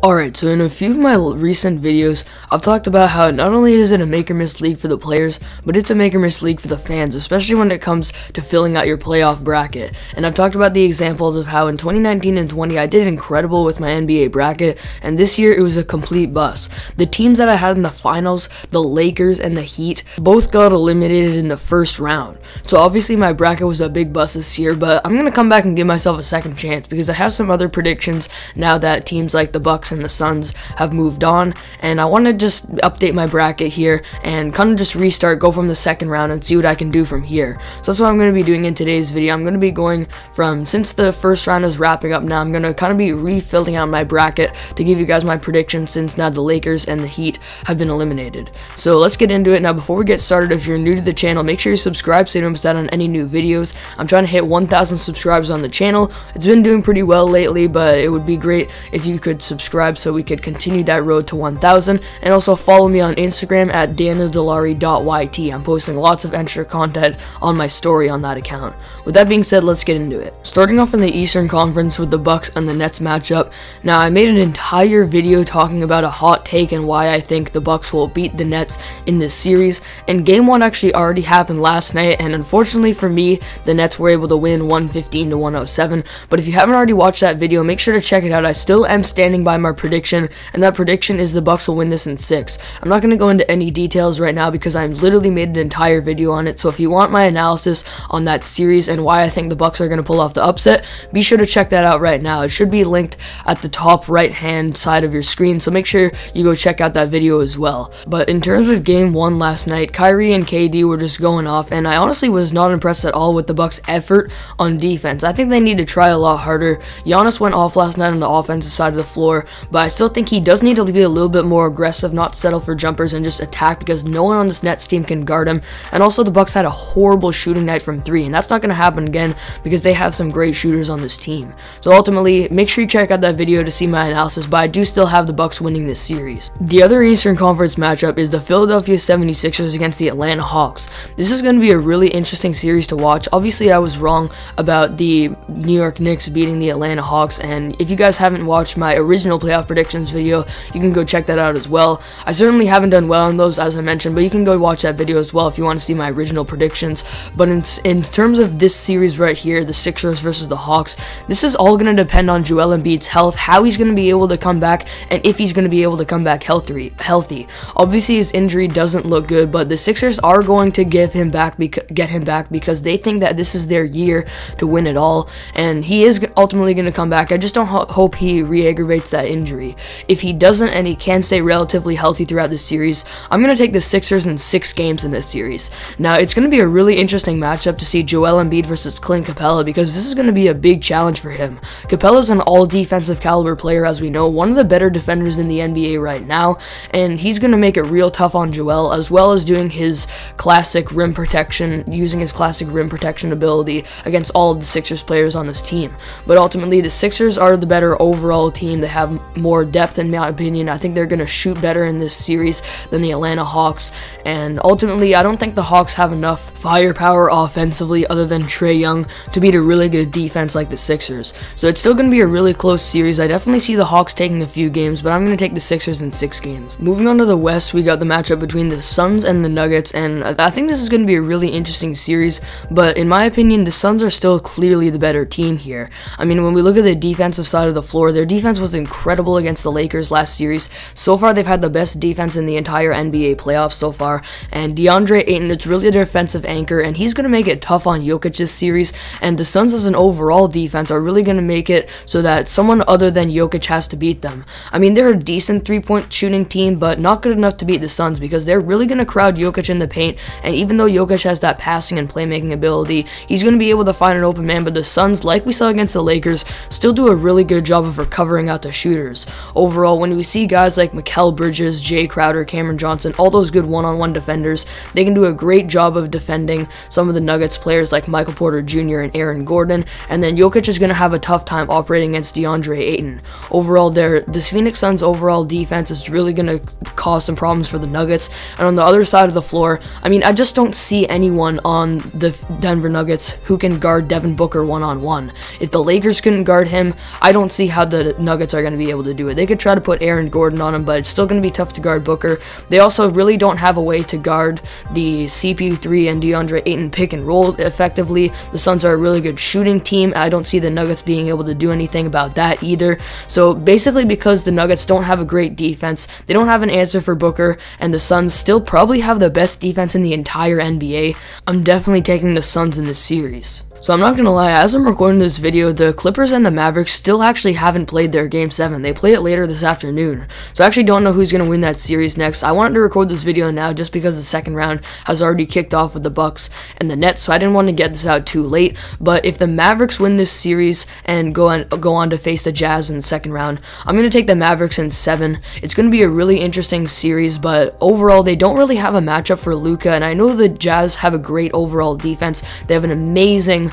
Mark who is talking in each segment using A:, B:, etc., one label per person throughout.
A: Alright, so in a few of my recent videos, I've talked about how not only is it a make or miss league for the players, but it's a make or miss league for the fans, especially when it comes to filling out your playoff bracket. And I've talked about the examples of how in 2019 and 20 I did incredible with my NBA bracket, and this year it was a complete bust. The teams that I had in the finals, the Lakers and the Heat, both got eliminated in the first round. So obviously my bracket was a big bust this year, but I'm going to come back and give myself a second chance because I have some other predictions now that teams like the Bucks and the Suns have moved on, and I want to just update my bracket here and kind of just restart, go from the second round and see what I can do from here. So that's what I'm going to be doing in today's video. I'm going to be going from, since the first round is wrapping up now, I'm going to kind of be refilling out my bracket to give you guys my predictions since now the Lakers and the Heat have been eliminated. So let's get into it. Now before we get started, if you're new to the channel, make sure you subscribe so you don't miss out on any new videos. I'm trying to hit 1,000 subscribers on the channel. It's been doing pretty well lately, but it would be great if you could subscribe so we could continue that road to 1,000, and also follow me on Instagram at DeandreDelari.yt. I'm posting lots of extra content on my story on that account. With that being said, let's get into it. Starting off in the Eastern Conference with the Bucks and the Nets matchup. Now I made an entire video talking about a hot take and why I think the Bucks will beat the Nets in this series, and game 1 actually already happened last night, and unfortunately for me, the Nets were able to win 115 to 107. But if you haven't already watched that video, make sure to check it out. I still am standing by my prediction, and that prediction is the Bucks will win this in 6. I'm not going to go into any details right now because I literally made an entire video on it, so if you want my analysis on that series and why I think the Bucks are going to pull off the upset, be sure to check that out right now. It should be linked at the top right hand side of your screen, so make sure you go check out that video as well. But in terms of game 1 last night, Kyrie and KD were just going off, and I honestly was not impressed at all with the Bucks' effort on defense. I think they need to try a lot harder. Giannis went off last night on the offensive side of the floor, but I still think he does need to be a little bit more aggressive, not settle for jumpers and just attack, because no one on this Nets team can guard him. And also the Bucks had a horrible shooting night from 3, and that's not going to happen again because they have some great shooters on this team. So ultimately, make sure you check out that video to see my analysis, but I do still have the Bucks winning this series. The other Eastern Conference matchup is the Philadelphia 76ers against the Atlanta Hawks. This is going to be a really interesting series to watch. Obviously, I was wrong about the New York Knicks beating the Atlanta Hawks, and if you guys haven't watched my original playoff predictions video, you can go check that out as well. I certainly haven't done well on those, as I mentioned, but you can go watch that video as well if you want to see my original predictions. But in terms of this series right here, the Sixers versus the Hawks, this is all going to depend on Joel Embiid's health, how he's going to be able to come back, and if he's going to be able to come back healthy. Obviously, his injury doesn't look good, but the Sixers are going to get him back because they think that this is their year to win it all, and he is ultimately going to come back. I just don't hope he re-aggravates that injury. If he doesn't and he can stay relatively healthy throughout the series, I'm going to take the Sixers in 6 games in this series. Now, it's going to be a really interesting matchup to see Joel Embiid versus Clint Capela, because this is going to be a big challenge for him. Capela is an all-defensive caliber player, as we know, one of the better defenders in the NBA right now, and he's going to make it real tough on Joel, as well as doing his classic rim protection, using his classic rim protection ability against all of the Sixers players on this team. But ultimately, the Sixers are the better overall team. They have more depth, in my opinion. I think they're going to shoot better in this series than the Atlanta Hawks, and ultimately, I don't think the Hawks have enough firepower offensively other than Trae Young to beat a really good defense like the Sixers. So it's still going to be a really close series. I definitely see the Hawks taking a few games, but I'm going to take the Sixers in 6 games. Moving on to the West, we got the matchup between the Suns and the Nuggets, and I think this is going to be a really interesting series, but in my opinion, the Suns are still clearly the better team here. I mean, when we look at the defensive side of the floor, their defense was incredible against the Lakers last series. So far, they've had the best defense in the entire NBA playoffs so far, and Deandre Ayton, it's really their defensive anchor, and he's going to make it tough on Jokic this series, and the Suns as an overall defense are really going to make it so that someone other than Jokic has to beat them. I mean, they're a decent three-point shooting team, but not good enough to beat the Suns because they're really going to crowd Jokic in the paint, and even though Jokic has that passing and playmaking ability, he's going to be able to find an open man, but the Suns, like we saw against the Lakers, still do a really good job of recovering out the shooters. Overall, when we see guys like Mikal Bridges, Jay Crowder, Cameron Johnson, all those good one-on-one defenders, they can do a great job of defending some of the Nuggets players like Michael Porter Jr. and Aaron Gordon, and then Jokic is going to have a tough time operating against DeAndre Ayton. Overall, this Phoenix Suns overall defense is really going to cause some problems for the Nuggets, and on the other side of the floor, I mean, I just don't see anyone on the Denver Nuggets who can guard Devin Booker one-on-one. If the Lakers couldn't guard him, I don't see how the Nuggets are going to be able to do it. They could try to put Aaron Gordon on him, but it's still going to be tough to guard Booker. They also really don't have a way to guard the CP3 and Deandre Ayton pick and roll effectively. The Suns are a really good shooting team. I don't see the Nuggets being able to do anything about that either. So basically, because the Nuggets don't have a great defense, they don't have an answer for Booker, and the Suns still probably have the best defense in the entire NBA, I'm definitely taking the Suns in this series. So I'm not gonna lie, as I'm recording this video, the Clippers and the Mavericks still actually haven't played their Game 7. They play it later this afternoon. So I actually don't know who's gonna win that series next. I wanted to record this video now just because the second round has already kicked off with the Bucks and the Nets, so I didn't want to get this out too late. But if the Mavericks win this series and go on to face the Jazz in the second round, I'm gonna take the Mavericks in 7. It's gonna be a really interesting series, but overall they don't really have a matchup for Luka, and I know the Jazz have a great overall defense. They have an amazing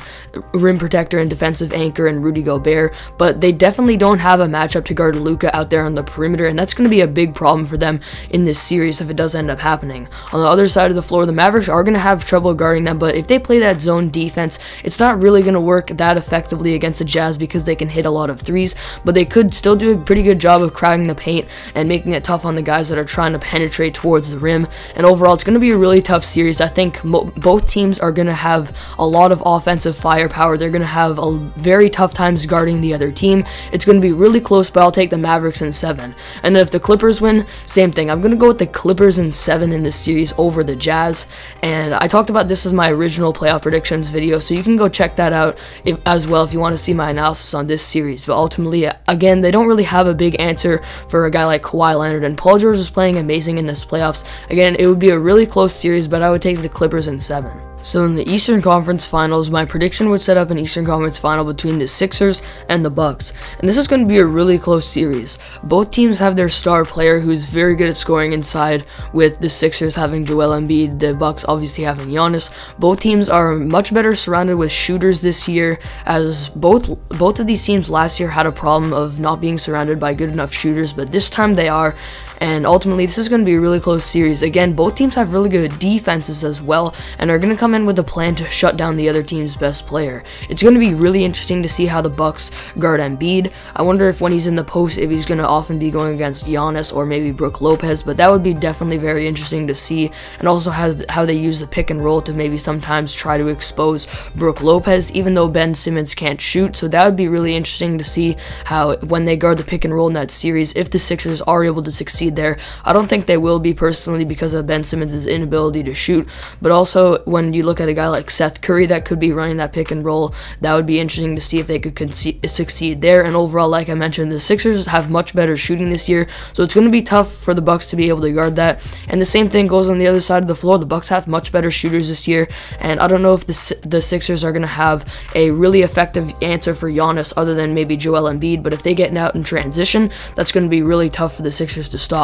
A: rim protector and defensive anchor in Rudy Gobert, but they definitely don't have a matchup to guard Luka out there on the perimeter, and that's going to be a big problem for them in this series if it does end up happening. On the other side of the floor, the Mavericks are going to have trouble guarding them, but if they play that zone defense, it's not really going to work that effectively against the Jazz because they can hit a lot of threes, but they could still do a pretty good job of crowding the paint and making it tough on the guys that are trying to penetrate towards the rim. And overall, it's going to be a really tough series. I think both teams are going to have a lot of offensive firepower. They're going to have a very tough times guarding the other team. It's going to be really close, but I'll take the Mavericks in 7. And then if the Clippers win, same thing. I'm going to go with the Clippers in 7 in this series over the Jazz. And I talked about this as my original playoff predictions video, so you can go check that out as well if you want to see my analysis on this series. But ultimately, again, they don't really have a big answer for a guy like Kawhi Leonard, and Paul George is playing amazing in this playoffs. Again, it would be a really close series, but I would take the Clippers in 7. So in the Eastern Conference Finals, my prediction would set up an Eastern Conference Final between the Sixers and the Bucks. And this is going to be a really close series. Both teams have their star player who's very good at scoring inside, with the Sixers having Joel Embiid, the Bucks obviously having Giannis. Both teams are much better surrounded with shooters this year, as both of these teams last year had a problem of not being surrounded by good enough shooters, but this time they are. And ultimately, this is going to be a really close series. Again, both teams have really good defenses as well, and are going to come in with a plan to shut down the other team's best player. It's going to be really interesting to see how the Bucks guard Embiid. I wonder if when he's in the post, if he's going to often be going against Giannis or maybe Brook Lopez, but that would be definitely very interesting to see. And also how they use the pick and roll to maybe sometimes try to expose Brook Lopez, even though Ben Simmons can't shoot. So that would be really interesting to see how when they guard the pick and roll in that series, if the Sixers are able to succeed there. I don't think they will be personally because of Ben Simmons' inability to shoot, but also when you look at a guy like Seth Curry that could be running that pick and roll, that would be interesting to see if they could succeed there. And overall, like I mentioned, the Sixers have much better shooting this year, so it's going to be tough for the Bucks to be able to guard that. And the same thing goes on the other side of the floor. The Bucks have much better shooters this year, and I don't know if the Sixers are going to have a really effective answer for Giannis other than maybe Joel Embiid, but if they get out in transition, that's going to be really tough for the Sixers to stop.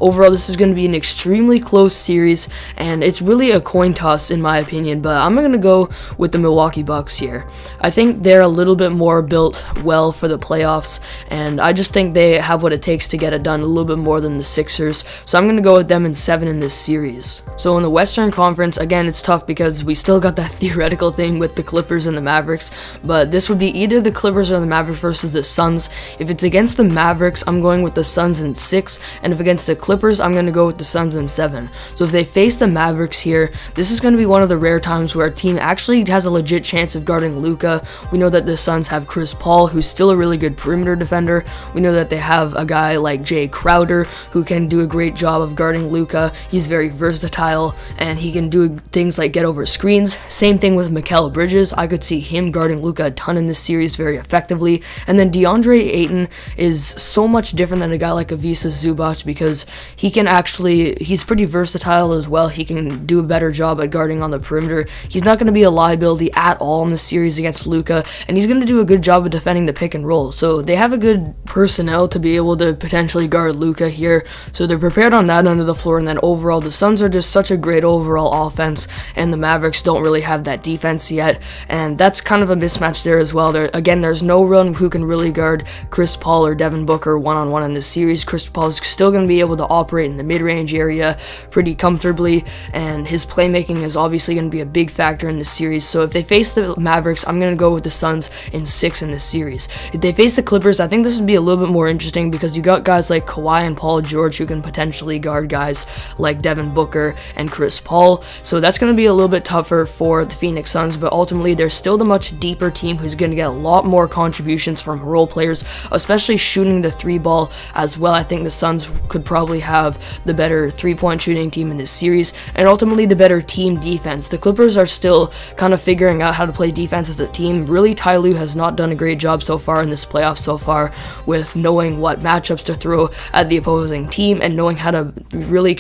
A: Overall, this is going to be an extremely close series, and it's really a coin toss in my opinion, but I'm going to go with the Milwaukee Bucks here. I think they're a little bit more built well for the playoffs, and I just think they have what it takes to get it done a little bit more than the Sixers, so I'm going to go with them in 7 in this series. So in the Western Conference, again, it's tough because we still got that theoretical thing with the Clippers and the Mavericks, but this would be either the Clippers or the Mavericks versus the Suns. If it's against the Mavericks, I'm going with the Suns in 6, and if against the Clippers, I'm going to go with the Suns in 7. So if they face the Mavericks here, this is going to be one of the rare times where a team actually has a legit chance of guarding Luka. We know that the Suns have Chris Paul, who's still a really good perimeter defender. We know that they have a guy like Jay Crowder, who can do a great job of guarding Luka. He's very versatile, and he can do things like get over screens. Same thing with Mikal Bridges. I could see him guarding Luka a ton in this series very effectively. And then Deandre Ayton is so much different than a guy like Ivica Zubac because he's pretty versatile as well. He can do a better job at guarding on the perimeter. He's not going to be a liability at all in the series against Luka, and he's going to do a good job of defending the pick and roll. So they have a good personnel to be able to potentially guard Luka here. So they're prepared on that end of the floor, and then overall, the Suns are just such a great overall offense, and the Mavericks don't really have that defense yet, and that's kind of a mismatch there as well. Again, there's no one who can really guard Chris Paul or Devin Booker one-on-one in this series. Chris Paul is still going to be able to operate in the mid-range area pretty comfortably, and his playmaking is obviously going to going to be a big factor in this series. So if they face the Mavericks, I'm going to go with the Suns in 6 in this series. If they face the Clippers, I think this would be a little bit more interesting because you got guys like Kawhi and Paul George who can potentially guard guys like Devin Booker and Chris Paul. So that's going to be a little bit tougher for the Phoenix Suns, but ultimately they're still the much deeper team who's going to get a lot more contributions from role players, especially shooting the 3-ball as well. I think the Suns could probably have the better 3-point shooting team in this series, and ultimately the better team defense. The Clippers are still kind of figuring out how to play defense as a team. Really, Ty Lue has not done a great job so far in this playoff so far with knowing what matchups to throw at the opposing team and knowing how to really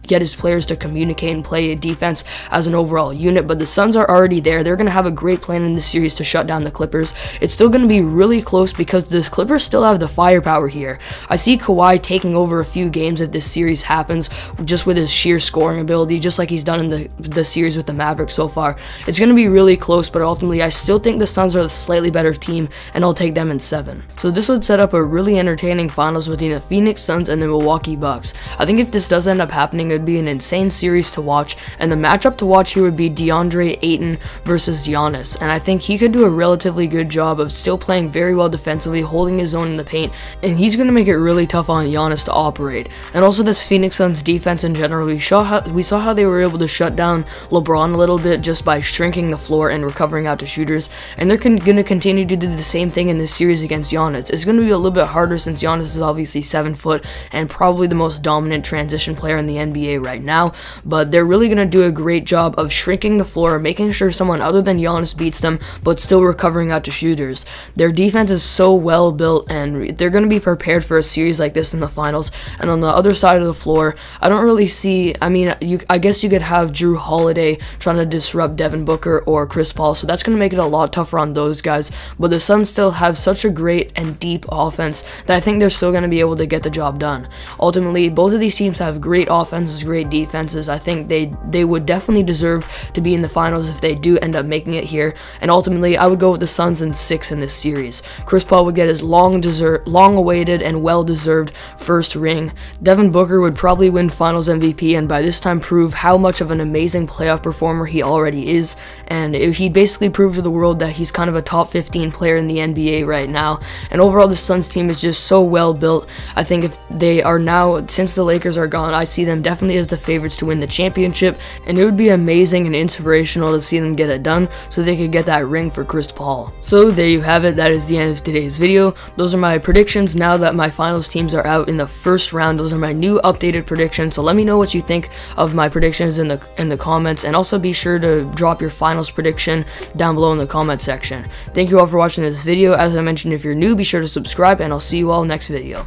A: get his players to communicate and play defense as an overall unit. But the Suns are already there. They're going to have a great plan in this series to shut down the Clippers. It's still going to be really close because the Clippers still have the firepower here. I see Kawhi taking over a few games if this series happens, just with his sheer scoring ability, just like he's done in the series with the Mavericks so far. It's going to be really close, but ultimately I still think the Suns are the slightly better team, and I'll take them in 7. So this would set up a really entertaining finals between the Phoenix Suns and the Milwaukee Bucks. I think if this does end up happening, it would be an insane series to watch, and the matchup to watch here would be Deandre Ayton versus Giannis, and I think he could do a relatively good job of still playing very well defensively, holding his own in the paint, and he's going to make it really tough on Giannis to operate. And also this Phoenix Suns defense in general, we saw how they were able to shut down LeBron a little bit just by shrinking the floor and recovering out to shooters, and they're going to continue to do the same thing in this series against Giannis. It's going to be a little bit harder since Giannis is obviously 7 foot and probably the most dominant transition player in the NBA right now, but they're really going to do a great job of shrinking the floor, making sure someone other than Giannis beats them, but still recovering out to shooters. Their defense is so well built, and they're going to be prepared for a series like this in the finals. And on the other side of the floor, I don't really see, I guess you could have Drew Holiday trying to disrupt Devin Booker or Chris Paul, so that's going to make it a lot tougher on those guys, but the Suns still have such a great and deep offense that I think they're still going to be able to get the job done. Ultimately, both of these teams have great offenses, great defenses. I think they would definitely deserve to be in the finals if they do end up making it here, and ultimately I would go with the Suns in 6 in this series. Chris Paul would get his long-awaited and well-deserved first ring. Devin Booker would probably win Finals MVP and by this time prove how much of an amazing playoff performer he already is, and he'd basically prove to the world that he's kind of a top 15 player in the NBA right now. And overall, the Suns team is just so well built. I think if they are now, since the Lakers are gone, I see them definitely as the favorites to win the championship, and it would be amazing and inspirational to see them get it done so they could get that ring for Chris Paul. So there you have it. That is the end of today's video. Those are my predictions now that my finals teams are out in the first round. Those are my new updated predictions, so let me know what you think of my predictions in the comments, and also be sure to drop your finals prediction down below in the comment section. Thank you all for watching this video. As I mentioned, if you're new, be sure to subscribe, and I'll see you all next video.